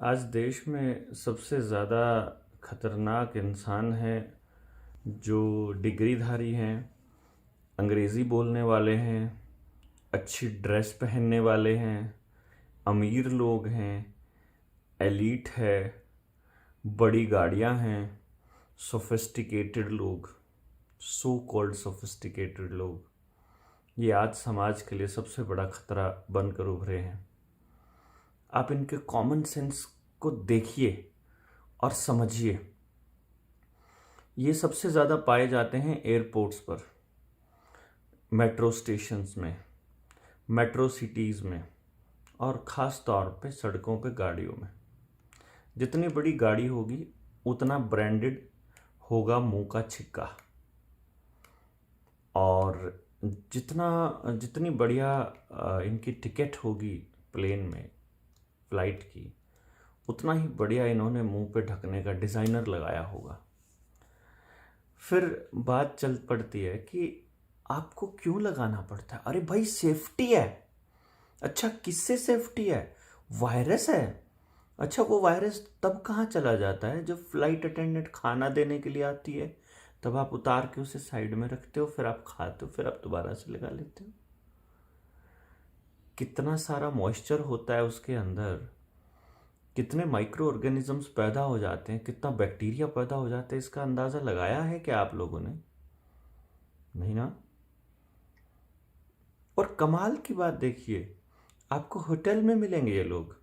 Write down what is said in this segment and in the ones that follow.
आज देश में सबसे ज़्यादा खतरनाक इंसान है जो डिग्रीधारी हैं, अंग्रेज़ी बोलने वाले हैं, अच्छी ड्रेस पहनने वाले हैं, अमीर लोग हैं, एलीट है, बड़ी गाड़ियां हैं, सोफिस्टिकेटेड लोग, सो कॉल्ड सोफिस्टिकेटेड लोग, ये आज समाज के लिए सबसे बड़ा खतरा बनकर उभरे हैं। आप इनके कॉमन सेंस को देखिए और समझिए। ये सबसे ज़्यादा पाए जाते हैं एयरपोर्ट्स पर, मेट्रो स्टेशंस में, मेट्रो सिटीज़ में और ख़ास तौर पे सड़कों पे गाड़ियों में। जितनी बड़ी गाड़ी होगी उतना ब्रांडेड होगा मुंह का छिक्का, और जितनी बढ़िया इनकी टिकट होगी प्लेन में, फ्लाइट की, उतना ही बढ़िया इन्होंने मुंह पे ढकने का डिज़ाइनर लगाया होगा। फिर बात चल पड़ती है कि आपको क्यों लगाना पड़ता है। अरे भाई, सेफ्टी है। अच्छा, किससे सेफ्टी है? वायरस है। अच्छा, वो वायरस तब कहाँ चला जाता है जब फ्लाइट अटेंडेंट खाना देने के लिए आती है, तब आप उतार के उसे साइड में रखते हो, फिर आप खाते हो, फिर आप दोबारा से लगा लेते हो। कितना सारा मॉइस्चर होता है उसके अंदर, कितने माइक्रो ऑर्गेनिजम्स पैदा हो जाते हैं, कितना बैक्टीरिया पैदा हो जाता है, इसका अंदाज़ा लगाया है क्या आप लोगों ने? नहीं ना। और कमाल की बात देखिए, आपको होटल में मिलेंगे ये लोग,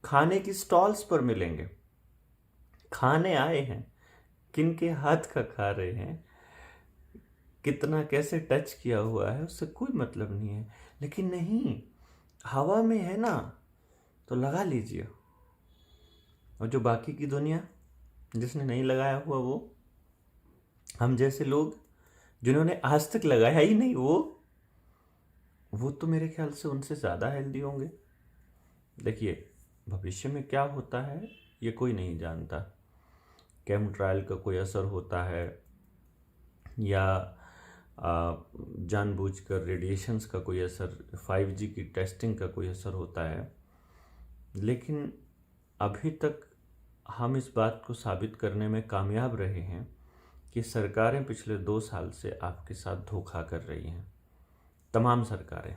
खाने की स्टॉल्स पर मिलेंगे। खाने आए हैं, किन के हाथ का खा रहे हैं, कितना कैसे टच किया हुआ है, उससे कोई मतलब नहीं है। लेकिन नहीं, हवा में है ना, तो लगा लीजिए। और जो बाकी की दुनिया जिसने नहीं लगाया हुआ, वो हम जैसे लोग जिन्होंने आज तक लगाया ही नहीं, वो तो मेरे ख्याल से उनसे ज़्यादा हेल्दी होंगे। देखिए, भविष्य में क्या होता है ये कोई नहीं जानता। केम ट्रायल का कोई असर होता है या जानबूझकर रेडिएशंस का कोई असर, 5G की टेस्टिंग का कोई असर होता है, लेकिन अभी तक हम इस बात को साबित करने में कामयाब रहे हैं कि सरकारें पिछले 2 साल से आपके साथ धोखा कर रही हैं, तमाम सरकारें।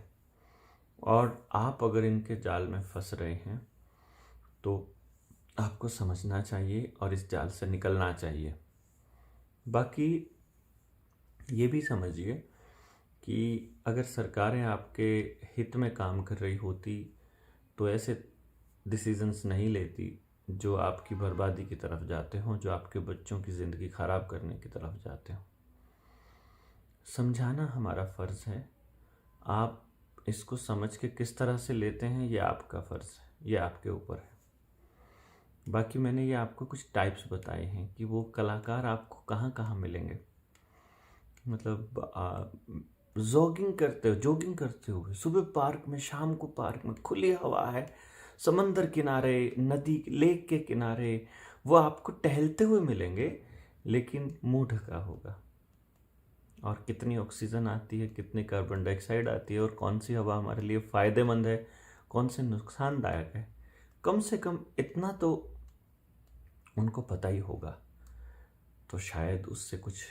और आप अगर इनके जाल में फंस रहे हैं तो आपको समझना चाहिए और इस जाल से निकलना चाहिए। बाकी ये भी समझिए कि अगर सरकारें आपके हित में काम कर रही होती तो ऐसे डिसीजंस नहीं लेती जो आपकी बर्बादी की तरफ जाते हों, जो आपके बच्चों की ज़िंदगी ख़राब करने की तरफ जाते हों। समझाना हमारा फ़र्ज़ है। आप इसको समझ के किस तरह से लेते हैं ये आपका फ़र्ज़ है, ये आपके ऊपर है। बाकी मैंने ये आपको कुछ टाइप्स बताए हैं कि वो कलाकार आपको कहाँ कहाँ मिलेंगे। मतलब जोगिंग करते हुए सुबह पार्क में, शाम को पार्क में, खुली हवा है, समंदर किनारे, नदी, लेक के किनारे, वो आपको टहलते हुए मिलेंगे, लेकिन मुंह ढका होगा। और कितनी ऑक्सीजन आती है, कितनी कार्बन डाइऑक्साइड आती है, और कौन सी हवा हमारे लिए फ़ायदेमंद है, कौन से नुकसानदायक है, कम से कम इतना तो उनको पता ही होगा। तो शायद उससे कुछ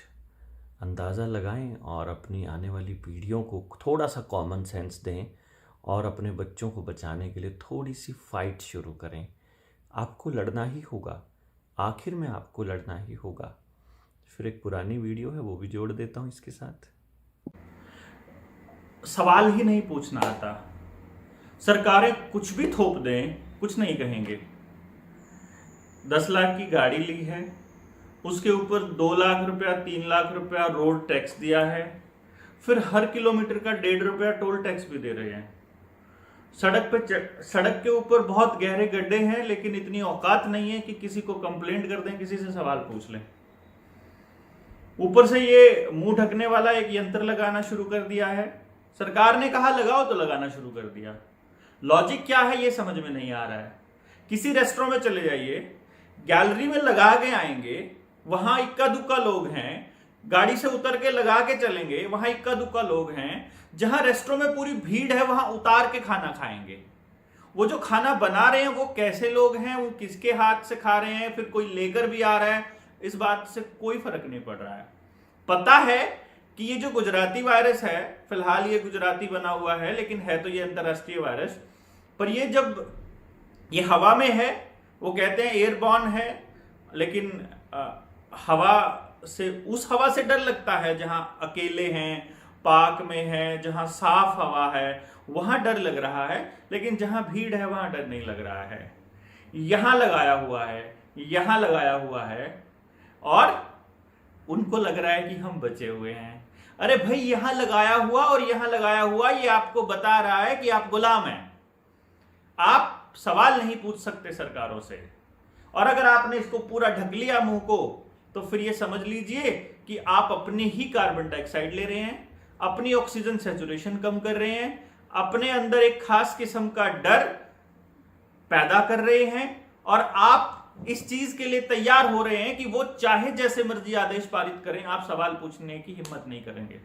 अंदाज़ा लगाएं और अपनी आने वाली पीढ़ियों को थोड़ा सा कॉमन सेंस दें और अपने बच्चों को बचाने के लिए थोड़ी सी फाइट शुरू करें। आपको लड़ना ही होगा, आखिर में आपको लड़ना ही होगा। फिर एक पुरानी वीडियो है, वो भी जोड़ देता हूँ इसके साथ। सवाल ही नहीं पूछना आता। सरकारें कुछ भी थोप दें, कुछ नहीं कहेंगे। 10 लाख की गाड़ी ली है, उसके ऊपर 2 लाख रुपया, 3 लाख रुपया रोड टैक्स दिया है, फिर हर किलोमीटर का 1.5 रुपया टोल टैक्स भी दे रहे हैं। सड़क के ऊपर बहुत गहरे गड्ढे हैं, लेकिन इतनी औकात नहीं है कि किसी को कंप्लेंट कर दें, किसी से सवाल पूछ लें। ऊपर से ये मुंह ढकने वाला एक यंत्र लगाना शुरू कर दिया है। सरकार ने कहा लगाओ तो लगाना शुरू कर दिया। लॉजिक क्या है ये समझ में नहीं आ रहा है। किसी रेस्टोरेंट में चले जाइए, गैलरी में लगा के आएंगे, वहां इक्का दुक्का लोग हैं, गाड़ी से उतर के लगा के चलेंगे, वहां इक्का दुक्का लोग हैं। जहां रेस्टोरेंट में पूरी भीड़ है वहां उतार के खाना खाएंगे। वो जो खाना बना रहे हैं वो कैसे लोग हैं, वो किसके हाथ से खा रहे हैं, फिर कोई लेकर भी आ रहा है, इस बात से कोई फर्क नहीं पड़ रहा है। पता है कि ये जो गुजराती वायरस है, फिलहाल ये गुजराती बना हुआ है, लेकिन है तो ये अंतरराष्ट्रीय वायरस, पर ये जब ये हवा में है, वो कहते हैं एयरबॉर्न है, लेकिन हवा से, उस हवा से डर लगता है जहां अकेले हैं, पार्क में है, जहां साफ हवा है, वहां डर लग रहा है, लेकिन जहां भीड़ है वहां डर नहीं लग रहा है। यहां लगाया हुआ है, यहां लगाया हुआ है, और उनको लग रहा है कि हम बचे हुए हैं। अरे भाई, यहां लगाया हुआ और यहां लगाया हुआ ये आपको बता रहा है कि आप गुलाम हैं। आप सवाल नहीं पूछ सकते सरकारों से, और अगर आपने इसको पूरा ढक लिया मुंह को, तो फिर ये समझ लीजिए कि आप अपनी ही कार्बन डाइऑक्साइड ले रहे हैं, अपनी ऑक्सीजन सैचुरेशन कम कर रहे हैं, अपने अंदर एक खास किस्म का डर पैदा कर रहे हैं, और आप इस चीज के लिए तैयार हो रहे हैं कि वो चाहे जैसे मर्जी आदेश पारित करें, आप सवाल पूछने की हिम्मत नहीं करेंगे।